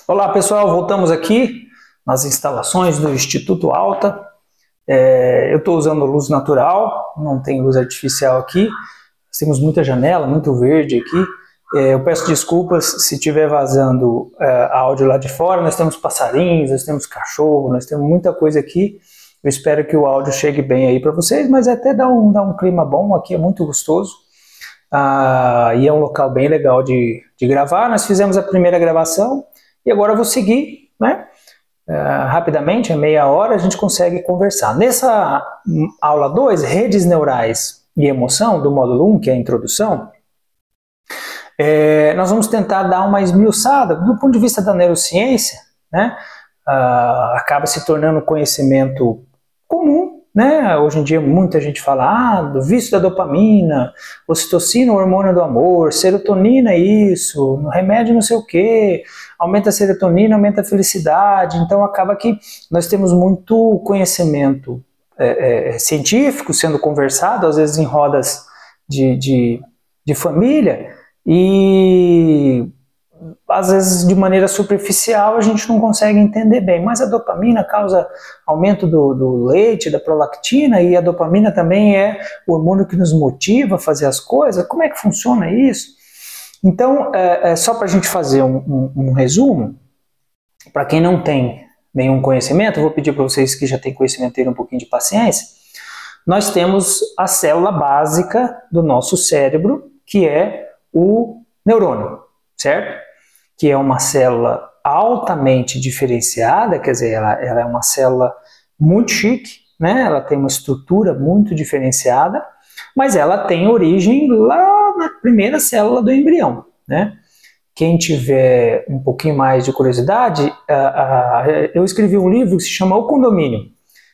Olá pessoal, voltamos aqui nas instalações do Instituto Alta. Eu estou usando luz natural, não tem luz artificial aqui. Nós temos muita janela, muito verde aqui. Eu peço desculpas se estiver vazando áudio lá de fora. Nós temos passarinhos, nós temos cachorro, nós temos muita coisa aqui. Eu espero que o áudio chegue bem aí para vocês, mas até dá um clima bom aqui, é muito gostoso. E é um local bem legal de gravar. Nós fizemos a primeira gravação e agora eu vou seguir, né? Rapidamente, em meia hora, a gente consegue conversar. Nessa aula 2, redes neurais e emoção, do módulo 1, que é a introdução, nós vamos tentar dar uma esmiuçada do ponto de vista da neurociência, né? Acaba se tornando conhecimento comum, né? Hoje em dia muita gente fala do vício da dopamina, ocitocina, o hormônio do amor, serotonina isso, no remédio não sei o que, aumenta a serotonina, aumenta a felicidade. Então acaba que nós temos muito conhecimento científico sendo conversado, às vezes em rodas de família, e às vezes de maneira superficial a gente não consegue entender bem, mas a dopamina causa aumento do leite, da prolactina, e a dopamina também é o hormônio que nos motiva a fazer as coisas. Como é que funciona isso? Então, só para a gente fazer um resumo, para quem não tem nenhum conhecimento, eu vou pedir para vocês que já têm conhecimento terem um pouquinho de paciência. Nós temos a célula básica do nosso cérebro, que é o neurônio, certo? Que é uma célula altamente diferenciada, quer dizer, ela é uma célula muito chique, né? Ela tem uma estrutura muito diferenciada, mas ela tem origem lá na primeira célula do embrião, né? Quem tiver um pouquinho mais de curiosidade, eu escrevi um livro que se chama O Condomínio.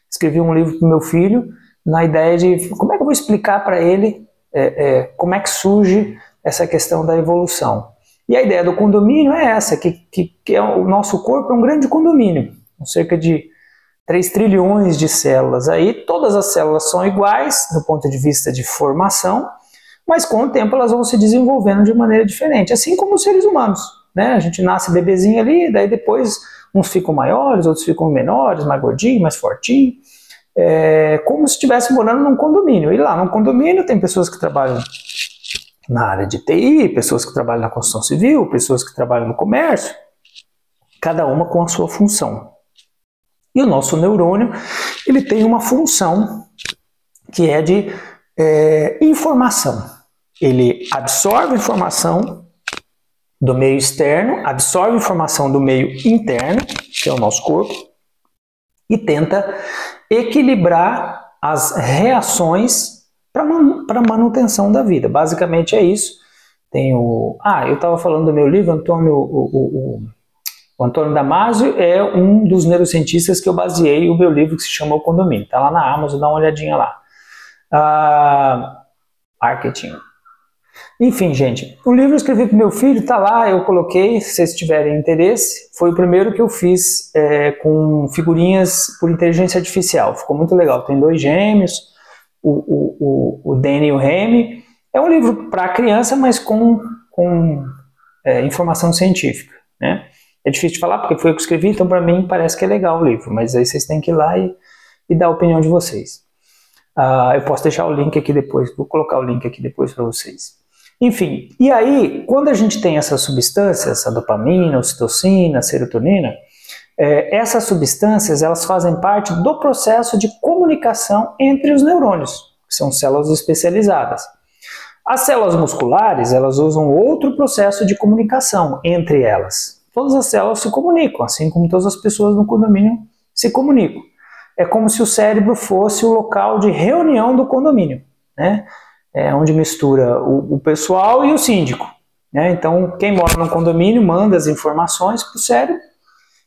Escrevi um livro para o meu filho na ideia de como é que eu vou explicar para ele como é que surge essa questão da evolução. E a ideia do condomínio é essa, que o nosso corpo é um grande condomínio, com cerca de 3 trilhões de células. Aí todas as células são iguais do ponto de vista de formação, mas com o tempo elas vão se desenvolvendo de maneira diferente, assim como os seres humanos, né? A gente nasce bebezinho ali, daí depois uns ficam maiores, outros ficam menores, mais gordinhos, mais fortinhos, como se estivesse morando num condomínio. E lá num condomínio tem pessoas que trabalham na área de TI, pessoas que trabalham na construção civil, pessoas que trabalham no comércio, cada uma com a sua função. E o nosso neurônio, ele tem uma função que é de informação. Ele absorve informação do meio externo, absorve informação do meio interno, que é o nosso corpo, e tenta equilibrar as reações para manutenção da vida. Basicamente é isso. Tem eu estava falando do meu livro, o Antônio Damasio é um dos neurocientistas que eu baseei o meu livro, que se chama O Condomínio. Está lá na Amazon, dá uma olhadinha lá. Marketing. Enfim, gente, o livro eu escrevi para o meu filho, está lá, eu coloquei, se vocês tiverem interesse. Foi o primeiro que eu fiz com figurinhas por inteligência artificial. Ficou muito legal. Tem 2 gêmeos, o Danny e o Remy. É um livro para criança, mas com informação científica, né? É difícil de falar porque foi eu que escrevi, então para mim parece que é legal o livro, mas aí vocês têm que ir lá e dar a opinião de vocês. Eu posso deixar o link aqui depois, vou colocar o link aqui depois para vocês. Enfim, e aí, quando a gente tem essas substâncias, a dopamina, a ocitocina, a serotonina, essas substâncias, elas fazem parte do processo de comunicação entre os neurônios, que são células especializadas. As células musculares, elas usam outro processo de comunicação entre elas. Todas as células se comunicam, assim como todas as pessoas no condomínio se comunicam. É como se o cérebro fosse o local de reunião do condomínio, né? Onde mistura o pessoal e o síndico, né? Então, quem mora no condomínio manda as informações para o cérebro,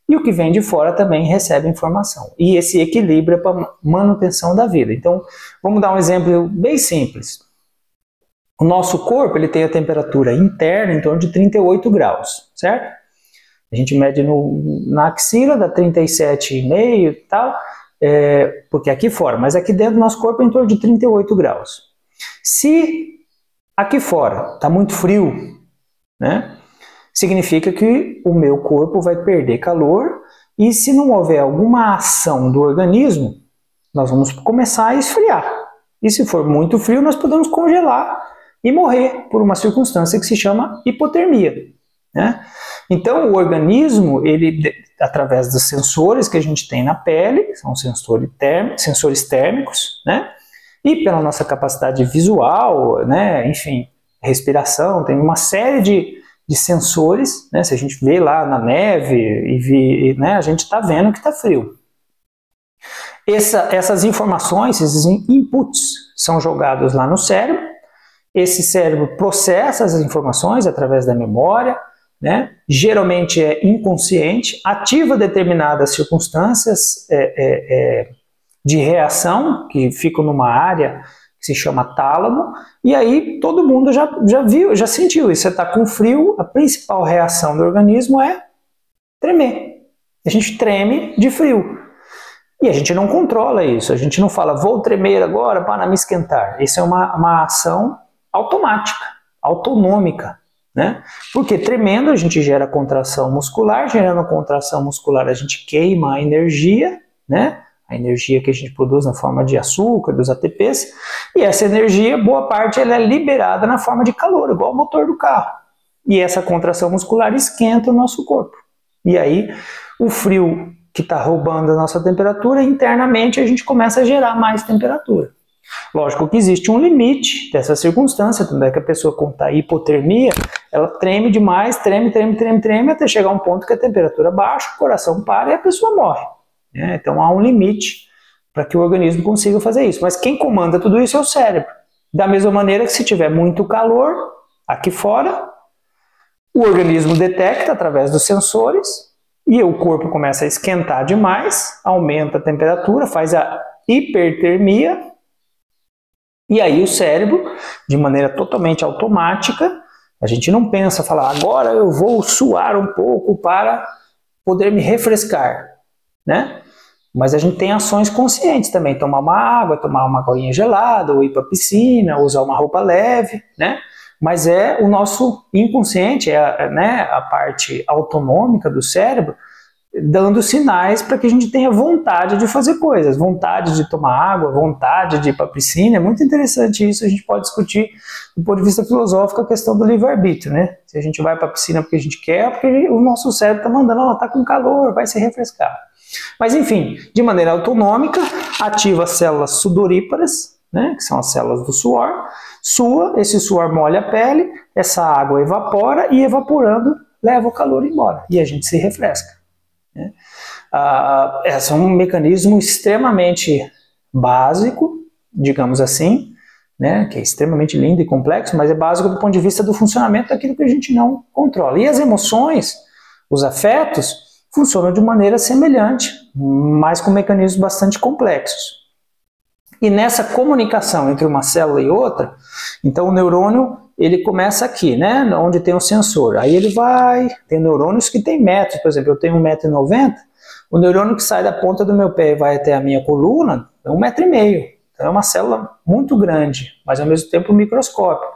e o que vem de fora também recebe informação. E esse equilíbrio é para manutenção da vida. Então, vamos dar um exemplo bem simples. O nosso corpo ele tem a temperatura interna em torno de 38 graus, certo? A gente mede na axila, dá 37,5 e tal, porque aqui fora, mas aqui dentro do nosso corpo é em torno de 38 graus. Se aqui fora está muito frio, né? significa que o meu corpo vai perder calor e se não houver alguma ação do organismo, nós vamos começar a esfriar. E se for muito frio, nós podemos congelar e morrer por uma circunstância que se chama hipotermia, né? Então, o organismo, ele, através dos sensores que a gente tem na pele, são sensores térmicos, né? E pela nossa capacidade visual, né? Enfim, respiração, tem uma série de sensores, né? Se a gente vê lá na neve, né? A gente está vendo que está frio. Essas informações, esses inputs, são jogados lá no cérebro. Esse cérebro processa as informações através da memória, né? Geralmente é inconsciente, ativa determinadas circunstâncias de reação que ficam numa área que se chama tálamo, e aí todo mundo já viu, já sentiu isso. Você está com frio, a principal reação do organismo é tremer. A gente treme de frio. E a gente não controla isso, a gente não fala, vou tremer agora para me esquentar. Isso é uma ação automática, autonômica, né? Porque tremendo a gente gera contração muscular, gerando contração muscular a gente queima a energia, né? A energia que a gente produz na forma de açúcar, dos ATPs, e essa energia, boa parte, ela é liberada na forma de calor, igual o motor do carro. E essa contração muscular esquenta o nosso corpo. E aí, o frio que está roubando a nossa temperatura, internamente a gente começa a gerar mais temperatura. Lógico que existe um limite dessa circunstância, tanto é que a pessoa com hipotermia, ela treme demais, treme, até chegar a um ponto que a temperatura baixa, o coração para e a pessoa morre. Né? Então há um limite para que o organismo consiga fazer isso. Mas quem comanda tudo isso é o cérebro. Da mesma maneira que se tiver muito calor aqui fora, o organismo detecta através dos sensores e o corpo começa a esquentar demais, aumenta a temperatura, faz a hipertermia. E aí o cérebro, de maneira totalmente automática, a gente não pensa, falar, agora eu vou suar um pouco para poder me refrescar, né? Mas a gente tem ações conscientes também, tomar uma água, tomar uma aguinha gelada, ou ir para a piscina, usar uma roupa leve, né? Mas é o nosso inconsciente, né, a parte autonômica do cérebro, dando sinais para que a gente tenha vontade de fazer coisas, vontade de tomar água, vontade de ir para a piscina. É muito interessante isso, a gente pode discutir do ponto de vista filosófico a questão do livre-arbítrio, né? Se a gente vai para a piscina porque a gente quer, porque o nosso cérebro está mandando, ó, tá com calor, vai se refrescar. Mas enfim, de maneira autonômica, ativa as células sudoríparas, né, que são as células do suor, sua, esse suor molha a pele, essa água evapora e evaporando leva o calor embora e a gente se refresca. Né? Esse é um mecanismo extremamente básico, digamos assim, né, que é extremamente lindo e complexo, mas é básico do ponto de vista do funcionamento daquilo que a gente não controla. E as emoções, os afetos, funcionam de maneira semelhante, mas com mecanismos bastante complexos. E nessa comunicação entre uma célula e outra, então o neurônio, ele começa aqui, né, onde tem o sensor. Aí ele vai, tem neurônios que tem metros, por exemplo, eu tenho 1,90 m, o neurônio que sai da ponta do meu pé e vai até a minha coluna é 1,5 m. Então é uma célula muito grande, mas ao mesmo tempo microscópica.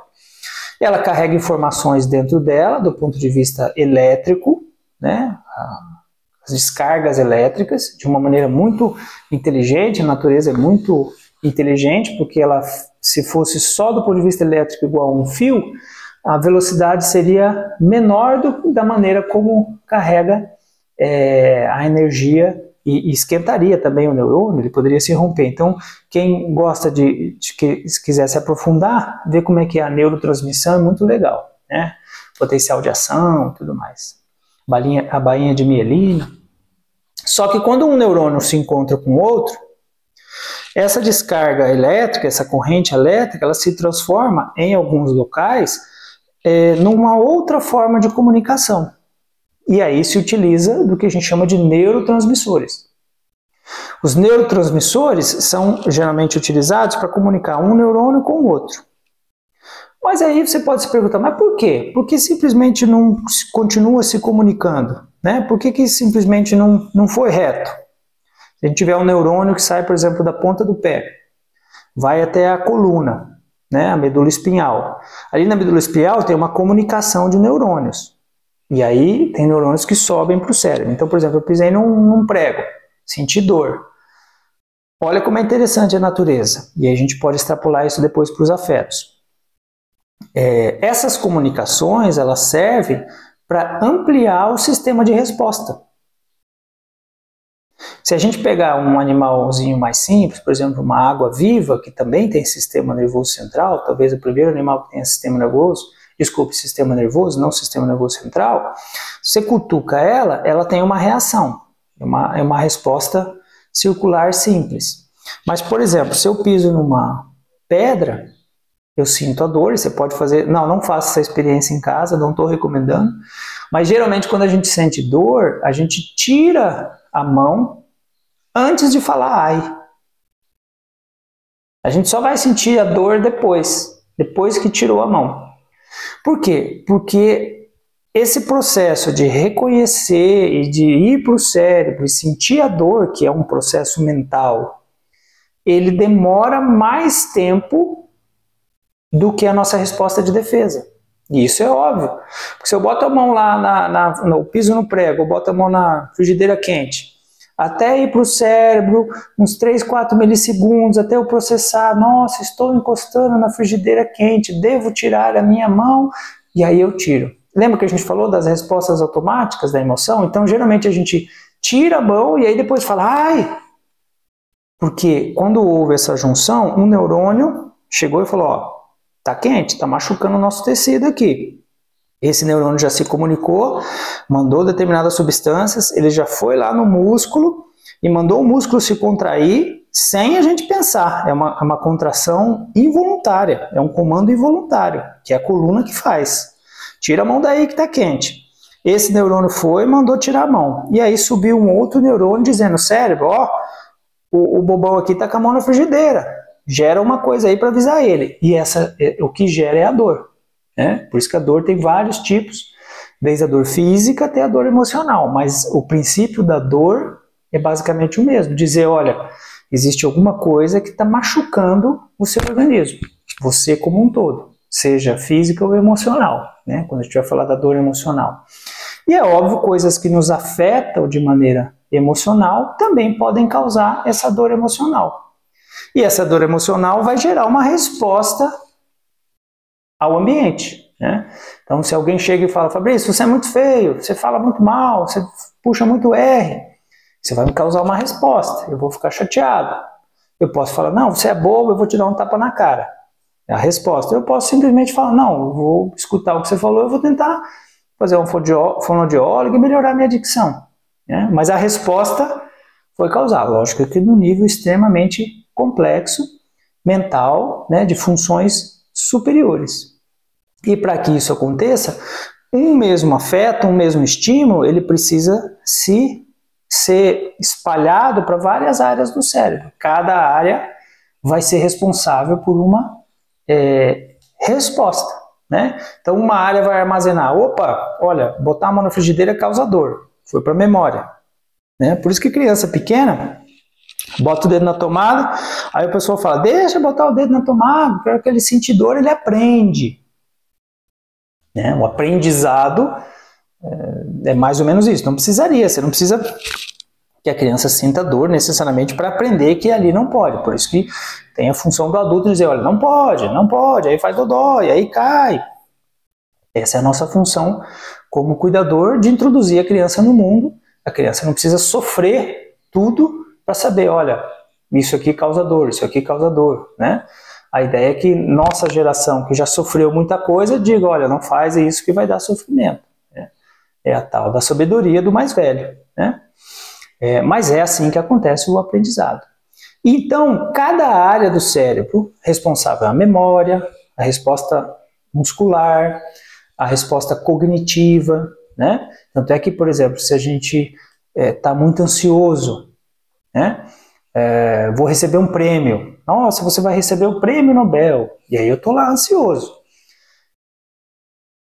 Ela carrega informações dentro dela, do ponto de vista elétrico, né, as descargas elétricas, de uma maneira muito inteligente. A natureza é muito inteligente, porque ela, se fosse só do ponto de vista elétrico igual a um fio, a velocidade seria menor da maneira como carrega a energia e esquentaria também o neurônio, ele poderia se romper. Então, quem gosta se quiser se aprofundar, ver como é que é a neurotransmissão, é muito legal, né? Potencial de ação e tudo mais. A bainha de mielina. Só que quando um neurônio se encontra com outro, essa descarga elétrica, essa corrente elétrica, ela se transforma em alguns locais numa outra forma de comunicação. E aí se utiliza do que a gente chama de neurotransmissores. Os neurotransmissores são geralmente utilizados para comunicar um neurônio com o outro. Mas aí você pode se perguntar, mas por quê? Por que simplesmente não continua se comunicando? Né? Por que simplesmente não foi reto? Se a gente tiver um neurônio que sai, por exemplo, da ponta do pé, vai até a coluna, né? A medula espinhal. Ali na medula espinhal tem uma comunicação de neurônios. E aí tem neurônios que sobem para o cérebro. Então, por exemplo, eu pisei num prego, senti dor. Olha como é interessante a natureza. E aí a gente pode extrapolar isso depois para os afetos. Essas comunicações, elas servem para ampliar o sistema de resposta. Se a gente pegar um animalzinho mais simples, por exemplo, uma água viva, que também tem sistema nervoso central, talvez o primeiro animal que tenha sistema nervoso, sistema nervoso, não sistema nervoso central, você cutuca ela, ela tem uma reação, é uma resposta circular simples. Mas, por exemplo, se eu piso numa pedra, eu sinto a dor, e você pode fazer, não faça essa experiência em casa, não estou recomendando, mas geralmente quando a gente sente dor, a gente tira a mão antes de falar ai. A gente só vai sentir a dor depois que tirou a mão. Por quê? Porque esse processo de reconhecer e de ir para o cérebro e sentir a dor, que é um processo mental, ele demora mais tempo do que a nossa resposta de defesa. E isso é óbvio. Porque se eu boto a mão lá no piso no prego, eu boto a mão na frigideira quente, até ir para o cérebro, uns 3, 4 milissegundos, até eu processar, nossa, estou encostando na frigideira quente, devo tirar a minha mão, e aí eu tiro. Lembra que a gente falou das respostas automáticas da emoção? Então, geralmente a gente tira a mão e aí depois fala, ai! Porque quando houve essa junção, um neurônio chegou e falou, ó, tá quente, tá machucando o nosso tecido aqui. Esse neurônio já se comunicou, mandou determinadas substâncias, ele já foi lá no músculo e mandou o músculo se contrair sem a gente pensar. É uma contração involuntária, é um comando involuntário, que é a coluna que faz. Tira a mão daí que está quente. Esse neurônio foi e mandou tirar a mão. E aí subiu um outro neurônio dizendo, cérebro, ó, o bobão aqui está com a mão na frigideira. Gera uma coisa aí para avisar ele. E o que gera é a dor. Por isso que a dor tem vários tipos, desde a dor física até a dor emocional, mas o princípio da dor é basicamente o mesmo, dizer, olha, existe alguma coisa que está machucando o seu organismo, você como um todo, seja física ou emocional, quando a gente vai falar da dor emocional. E é óbvio, coisas que nos afetam de maneira emocional também podem causar essa dor emocional. E essa dor emocional vai gerar uma resposta ao ambiente. Então, se alguém chega e fala, Fabrício, você é muito feio, você fala muito mal, você puxa muito R, você vai me causar uma resposta, eu vou ficar chateado. Eu posso falar, não, você é bobo, eu vou te dar um tapa na cara. É a resposta. Eu posso simplesmente falar, não, eu vou escutar o que você falou, eu vou tentar fazer um fonoaudiólogo e melhorar a minha dicção. Mas a resposta foi causada, lógico que num nível extremamente complexo, mental, de funções superiores. E para que isso aconteça, um mesmo afeto, um mesmo estímulo, ele precisa ser espalhado para várias áreas do cérebro. Cada área vai ser responsável por uma resposta. Então uma área vai armazenar, opa, olha, botar a mão na frigideira causa dor, foi para a memória. Por isso que criança pequena bota o dedo na tomada, aí o pessoal fala, deixa botar o dedo na tomada, quero que ele sente dor, ele aprende. O aprendizado é mais ou menos isso, não precisaria, você não precisa que a criança sinta dor necessariamente para aprender que ali não pode, por isso que tem a função do adulto dizer, olha, não pode, aí faz dodói, aí cai. Essa é a nossa função como cuidador de introduzir a criança no mundo, a criança não precisa sofrer tudo para saber, olha, isso aqui causa dor, isso aqui causa dor, A ideia é que nossa geração, que já sofreu muita coisa, diga, olha, não faz isso que vai dar sofrimento. É a tal da sabedoria do mais velho. Mas é assim que acontece o aprendizado. Então, cada área do cérebro responsável é a memória, a resposta muscular, a resposta cognitiva. Tanto é que, por exemplo, se a gente está muito ansioso, vou receber um prêmio. Nossa, você vai receber o prêmio Nobel. E aí eu estou lá ansioso.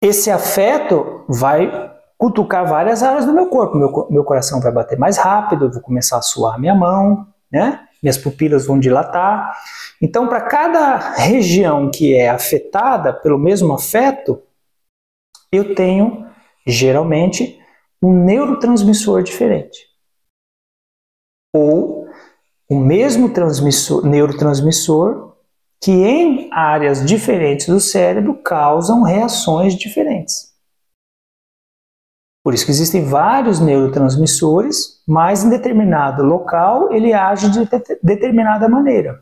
Esse afeto vai cutucar várias áreas do meu corpo. Meu coração vai bater mais rápido, eu vou começar a suar minha mão, minhas pupilas vão dilatar. Então, para cada região que é afetada pelo mesmo afeto, eu tenho Geralmente, um neurotransmissor diferente. Ou o mesmo neurotransmissor que em áreas diferentes do cérebro causam reações diferentes. Por isso que existem vários neurotransmissores, mas em determinado local ele age de determinada maneira.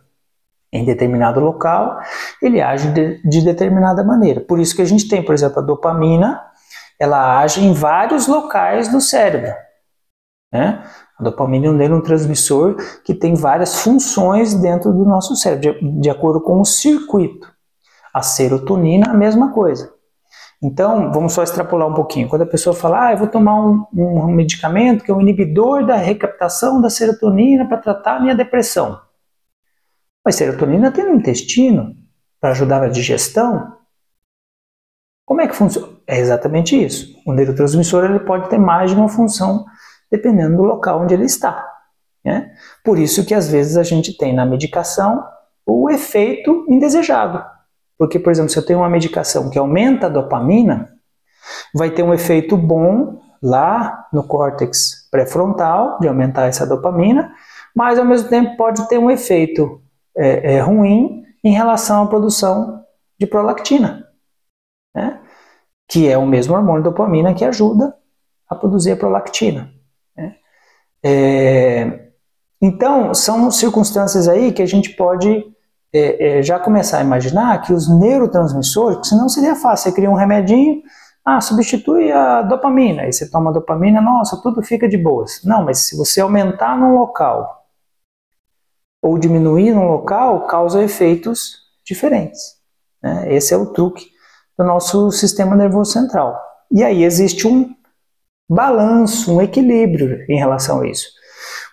Em determinado local ele age de determinada maneira. Por isso que a gente tem, por exemplo, a dopamina, ela age em vários locais do cérebro, né? A dopamina é um neurotransmissor que tem várias funções dentro do nosso cérebro, de acordo com o circuito. A serotonina, a mesma coisa. Então, vamos só extrapolar um pouquinho. Quando a pessoa fala, eu vou tomar um medicamento que é um inibidor da recaptação da serotonina para tratar a minha depressão. Mas serotonina tem no intestino para ajudar na digestão. Como é que funciona? É exatamente isso. O neurotransmissor ele pode ter mais de uma função dependendo do local onde ele está, né? Por isso que às vezes a gente tem na medicação o efeito indesejado. Porque, por exemplo, se eu tenho uma medicação que aumenta a dopamina, vai ter um efeito bom lá no córtex pré-frontal de aumentar essa dopamina, mas ao mesmo tempo pode ter um efeito ruim em relação à produção de prolactina, né? Que é o mesmo hormônio dopamina que ajuda a produzir a prolactina, né? Então, são circunstâncias aí que a gente pode já começar a imaginar que os neurotransmissores, porque senão seria fácil, você cria um remedinho, substitui a dopamina, aí você toma a dopamina, nossa, tudo fica de boas. Não, mas se você aumentar num local ou diminuir num local, causa efeitos diferentes, né? Esse é o truque do nosso sistema nervoso central. E aí existe um balanço, um equilíbrio em relação a isso.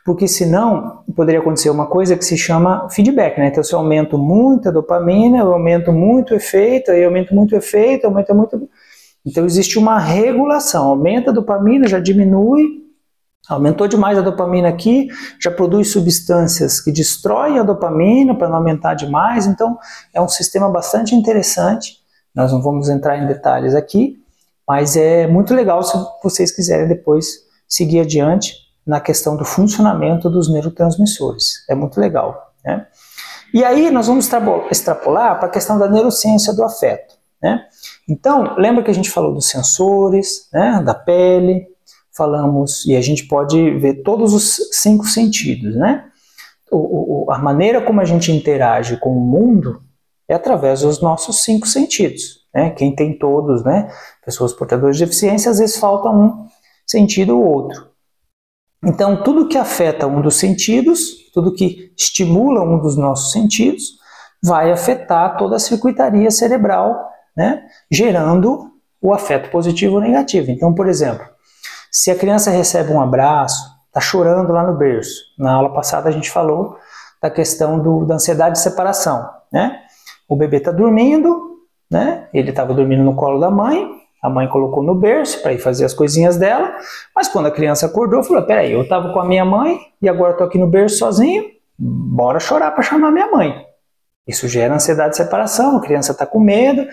Porque senão poderia acontecer uma coisa que se chama feedback, né? Então se eu aumento muito a dopamina, eu aumento muito o efeito, aí eu aumento muito o efeito, aumenta muito... Então existe uma regulação, aumenta a dopamina, já diminui, aumentou demais a dopamina aqui, já produz substâncias que destroem a dopamina para não aumentar demais, então é um sistema bastante interessante, nós não vamos entrar em detalhes aqui, mas é muito legal se vocês quiserem depois seguir adiante na questão do funcionamento dos neurotransmissores. É muito legal, né? E aí nós vamos extrapolar para a questão da neurociência do afeto, né? Então, lembra que a gente falou dos sensores, né, da pele, falamos, e a gente pode ver todos os 5 sentidos, né? A maneira como a gente interage com o mundo é através dos nossos 5 sentidos, né? Quem tem todos, né? Pessoas portadoras de deficiência, às vezes falta um sentido ou outro. Então, tudo que afeta um dos sentidos, tudo que estimula um dos nossos sentidos, vai afetar toda a circuitaria cerebral, né? Gerando o afeto positivo ou negativo. Então, por exemplo, se a criança recebe um abraço, está chorando lá no berço, na aula passada a gente falou da questão da ansiedade de separação, né? O bebê está dormindo, né? Ele estava dormindo no colo da mãe, a mãe colocou no berço para ir fazer as coisinhas dela, mas quando a criança acordou, falou, peraí, eu estava com a minha mãe e agora estou aqui no berço sozinho, bora chorar para chamar minha mãe. Isso gera ansiedade de separação, a criança está com medo,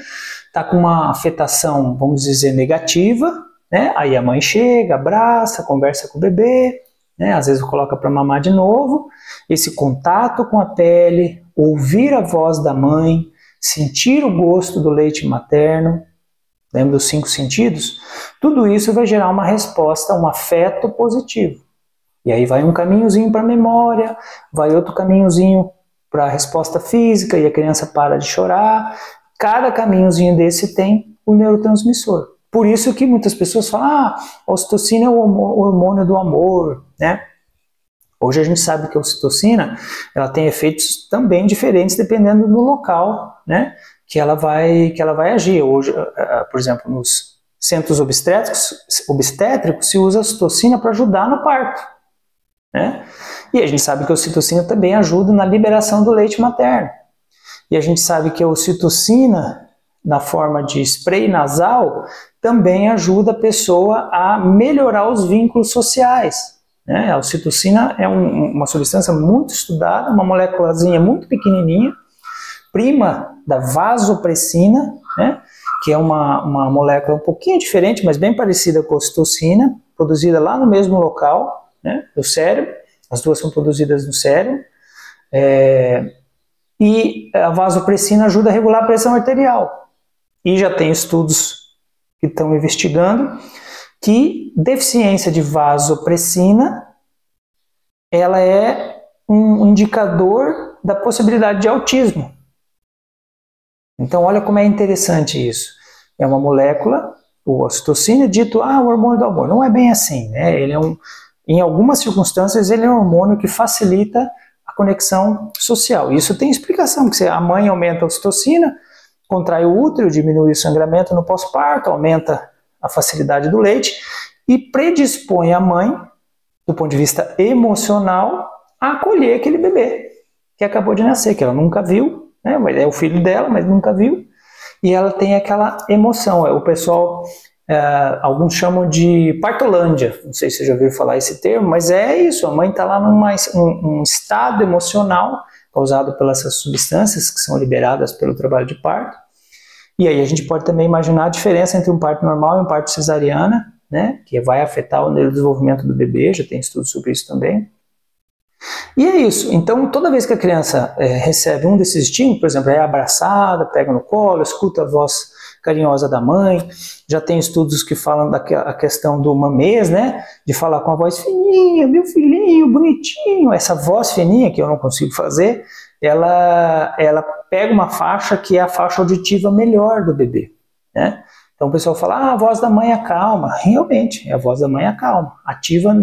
está com uma afetação, vamos dizer, negativa, né? Aí a mãe chega, abraça, conversa com o bebê, né? Às vezes coloca para mamar de novo. Esse contato com a pele, ouvir a voz da mãe, sentir o gosto do leite materno, lembra dos 5 sentidos? Tudo isso vai gerar uma resposta, um afeto positivo. E aí vai um caminhozinho para a memória, vai outro caminhozinho para a resposta física e a criança para de chorar. Cada caminhozinho desse tem um neurotransmissor. Por isso que muitas pessoas falam, a ocitocina é o hormônio do amor, né? Hoje a gente sabe que a ocitocina ela tem efeitos também diferentes dependendo do local, né, que ela vai agir. Hoje, por exemplo, nos centros obstétricos se usa a ocitocina para ajudar no parto, né? E a gente sabe que a ocitocina também ajuda na liberação do leite materno. E a gente sabe que a ocitocina, na forma de spray nasal, também ajuda a pessoa a melhorar os vínculos sociais, né? A ocitocina é uma substância muito estudada, uma moléculazinha muito pequenininha, prima da vasopressina, né? que é uma molécula um pouquinho diferente, mas bem parecida com a ocitocina, produzida lá no mesmo local, né, do cérebro. As duas são produzidas no cérebro. E a vasopressina ajuda a regular a pressão arterial. E já tem estudos que estão investigando que deficiência de vasopressina ela é um indicador da possibilidade de autismo. Então olha como é interessante isso. É uma molécula, o ocitocina, dito o hormônio do amor. Não é bem assim, né? Ele é em algumas circunstâncias ele é um hormônio que facilita a conexão social. Isso tem explicação, porque a mãe aumenta a ocitocina, contrai o útero, diminui o sangramento no pós-parto, aumenta a facilidade do leite e predispõe a mãe, do ponto de vista emocional, a acolher aquele bebê que acabou de nascer, que ela nunca viu, né? É o filho dela, mas nunca viu, e ela tem aquela emoção. O pessoal, alguns chamam de partolândia, não sei se você já ouviu falar esse termo, mas é isso, a mãe está lá num estado emocional causado pelas substâncias que são liberadas pelo trabalho de parto. E aí a gente pode também imaginar a diferença entre um parto normal e um parto cesariana, né, que vai afetar o neurodesenvolvimento do bebê, já tem estudos sobre isso também. E é isso, então toda vez que a criança recebe um desses estímulos, por exemplo, é abraçada, pega no colo, escuta a voz carinhosa da mãe, já tem estudos que falam da questão do mamês, né, de falar com a voz fininha, meu filhinho, bonitinho, essa voz fininha que eu não consigo fazer, ela pega uma faixa que é a faixa auditiva melhor do bebê, né? Então o pessoal fala, a voz da mãe acalma. Realmente, a voz da mãe acalma, ativa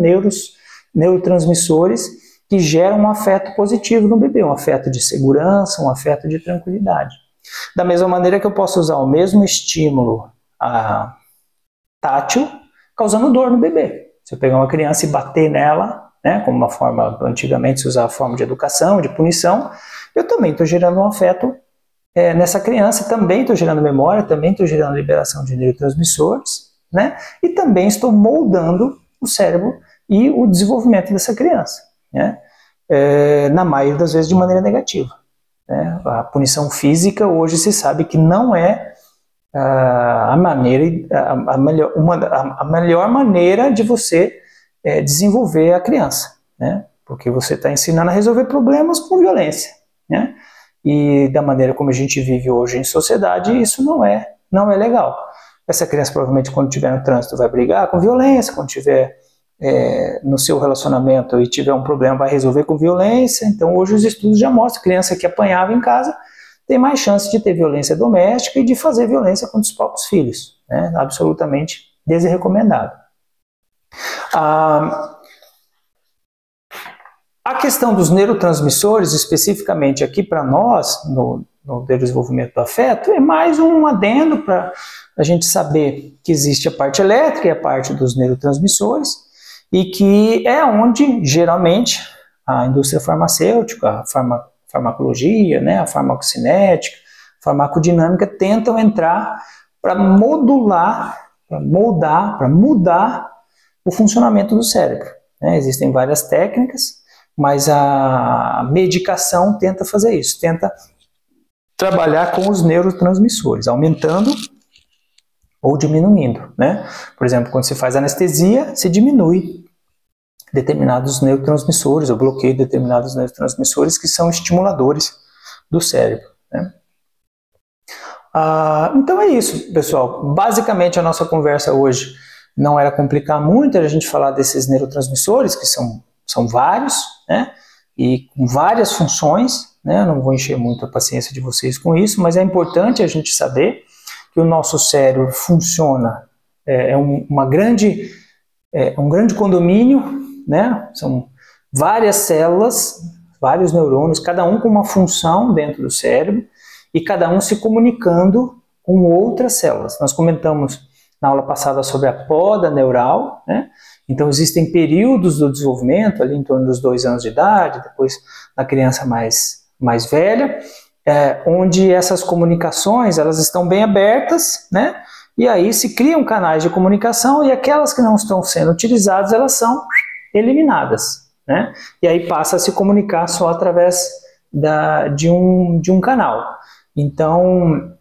neurotransmissores que geram um afeto positivo no bebê, um afeto de segurança, um afeto de tranquilidade. Da mesma maneira que eu posso usar o mesmo estímulo tátil, causando dor no bebê. Se eu pegar uma criança e bater nela, né, como uma forma, antigamente se usava a forma de educação, de punição, eu também estou gerando um afeto nessa criança, também estou gerando memória, também estou gerando liberação de neurotransmissores, né, e também estou moldando o cérebro e o desenvolvimento dessa criança, né, na maioria das vezes de maneira negativa. Né. A punição física hoje se sabe que não é a melhor maneira de você desenvolver a criança, né? Porque você está ensinando a resolver problemas com violência, né? E da maneira como a gente vive hoje em sociedade, isso não é legal. Essa criança provavelmente quando estiver no trânsito vai brigar com violência, quando estiver no seu relacionamento e tiver um problema vai resolver com violência. Então hoje os estudos já mostram que a criança que apanhava em casa tem mais chance de ter violência doméstica e de fazer violência contra os próprios filhos, né? Absolutamente desrecomendado. A questão dos neurotransmissores, especificamente aqui para nós, no desenvolvimento do afeto, é mais um adendo para a gente saber que existe a parte elétrica e a parte dos neurotransmissores, e que é onde, geralmente, a indústria farmacêutica, a farmacologia, né, a farmacocinética, a farmacodinâmica tentam entrar para modular, para moldar, para mudar o funcionamento do cérebro, né? Existem várias técnicas, mas a medicação tenta fazer isso, tenta trabalhar com os neurotransmissores, aumentando ou diminuindo, né? Por exemplo, quando se faz anestesia, se diminui determinados neurotransmissores, ou bloqueia determinados neurotransmissores que são estimuladores do cérebro, né? Então é isso, pessoal. Basicamente a nossa conversa hoje não era complicar muito a gente falar desses neurotransmissores, que são vários, né? E com várias funções, né? Não vou encher muito a paciência de vocês com isso, mas é importante a gente saber que o nosso cérebro funciona, um grande condomínio, né? São várias células, vários neurônios, cada um com uma função dentro do cérebro e cada um se comunicando com outras células. Nós comentamos na aula passada sobre a poda neural, né? Então existem períodos do desenvolvimento, ali em torno dos 2 anos de idade, depois na criança mais velha, onde essas comunicações elas estão bem abertas, né? E aí se criam canais de comunicação e aquelas que não estão sendo utilizadas, elas são eliminadas, né? E aí passa a se comunicar só através de um canal. Então,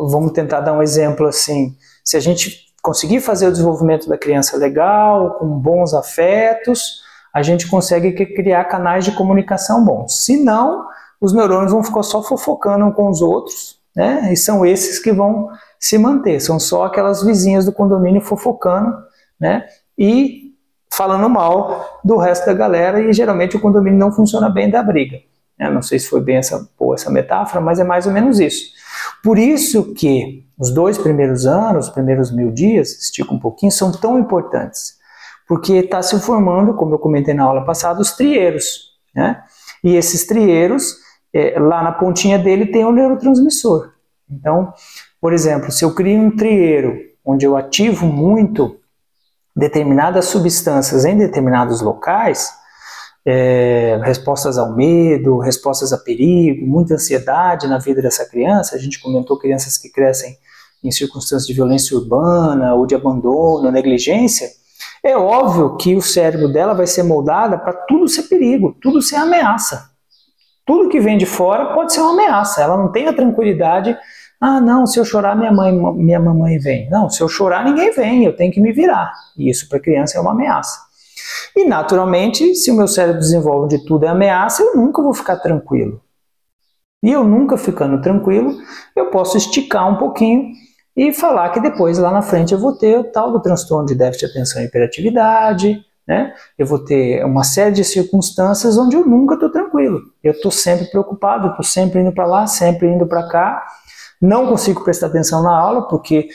vamos tentar dar um exemplo assim, se a gente conseguir fazer o desenvolvimento da criança legal, com bons afetos, a gente consegue criar canais de comunicação bons. Se não, os neurônios vão ficar só fofocando com os outros, né? E são esses que vão se manter, são só aquelas vizinhas do condomínio fofocando, né? E falando mal do resto da galera, e geralmente o condomínio não funciona bem da briga. Eu não sei se foi bem essa metáfora, mas é mais ou menos isso. Por isso que os 2 primeiros anos, os primeiros 1000 dias, estica um pouquinho, são tão importantes. Porque está se formando, como eu comentei na aula passada, os trieiros, né? E esses trieiros, lá na pontinha dele tem um neurotransmissor. Então, por exemplo, se eu crio um trieiro onde eu ativo muito determinadas substâncias em determinados locais, respostas ao medo, respostas a perigo, muita ansiedade na vida dessa criança, a gente comentou crianças que crescem em circunstâncias de violência urbana ou de abandono, negligência, é óbvio que o cérebro dela vai ser moldado para tudo ser perigo, tudo ser ameaça. Tudo que vem de fora pode ser uma ameaça. Ela não tem a tranquilidade, não, se eu chorar minha mamãe vem. Não, se eu chorar ninguém vem, eu tenho que me virar. E isso para a criança é uma ameaça. E naturalmente, se o meu cérebro desenvolve de tudo é ameaça, eu nunca vou ficar tranquilo. E eu nunca ficando tranquilo, eu posso esticar um pouquinho e falar que depois, lá na frente, eu vou ter o tal do transtorno de déficit de atenção e hiperatividade, né? Eu vou ter uma série de circunstâncias onde eu nunca estou tranquilo. Eu estou sempre preocupado, estou sempre indo para lá, sempre indo para cá, não consigo prestar atenção na aula, porque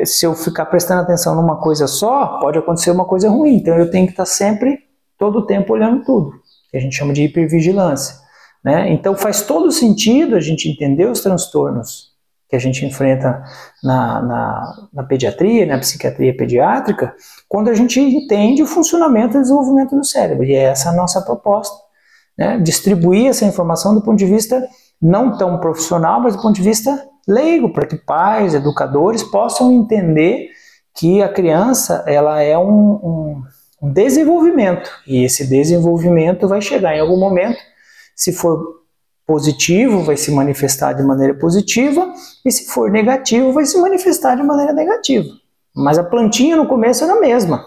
se eu ficar prestando atenção numa coisa só, pode acontecer uma coisa ruim. Então eu tenho que estar sempre, todo o tempo, olhando tudo, que a gente chama de hipervigilância, né? Então faz todo sentido a gente entender os transtornos que a gente enfrenta na pediatria, na psiquiatria pediátrica, quando a gente entende o funcionamento e o desenvolvimento do cérebro. E é essa a nossa proposta, né? Distribuir essa informação do ponto de vista não tão profissional, mas do ponto de vista leigo, para que pais, educadores possam entender que a criança ela é um desenvolvimento, e esse desenvolvimento vai chegar em algum momento, se for positivo, vai se manifestar de maneira positiva, e se for negativo, vai se manifestar de maneira negativa. Mas a plantinha no começo era a mesma,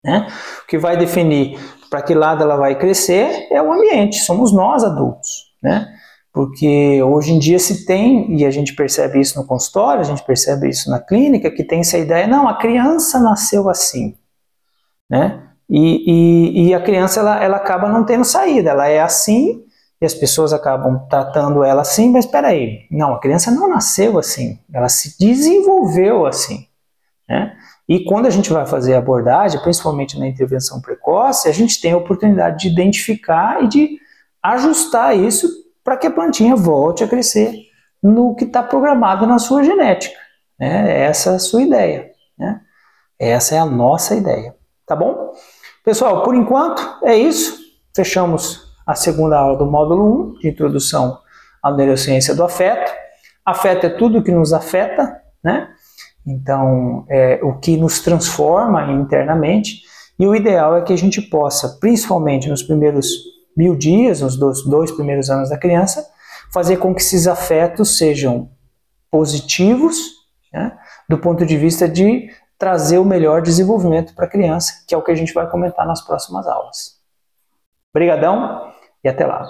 né? O que vai definir para que lado ela vai crescer é o ambiente, somos nós adultos, né? Porque hoje em dia se tem, e a gente percebe isso no consultório, a gente percebe isso na clínica, que tem essa ideia, não, a criança nasceu assim, né? E a criança ela acaba não tendo saída, ela é assim, e as pessoas acabam tratando ela assim, mas espera aí, não, a criança não nasceu assim, ela se desenvolveu assim, né? E quando a gente vai fazer a abordagem, principalmente na intervenção precoce, a gente tem a oportunidade de identificar e de ajustar isso para que a plantinha volte a crescer no que está programado na sua genética, né? Essa é a sua ideia, né? Essa é a nossa ideia, tá bom? Pessoal, por enquanto é isso, fechamos a segunda aula do módulo 1, de introdução à neurociência do afeto. Afeto é tudo que nos afeta, né? Então, é o que nos transforma internamente, e o ideal é que a gente possa, principalmente nos primeiros 1000 dias, nos 2 primeiros anos da criança, fazer com que esses afetos sejam positivos, né? Do ponto de vista de trazer o melhor desenvolvimento para a criança, que é o que a gente vai comentar nas próximas aulas. Obrigadão e até lá!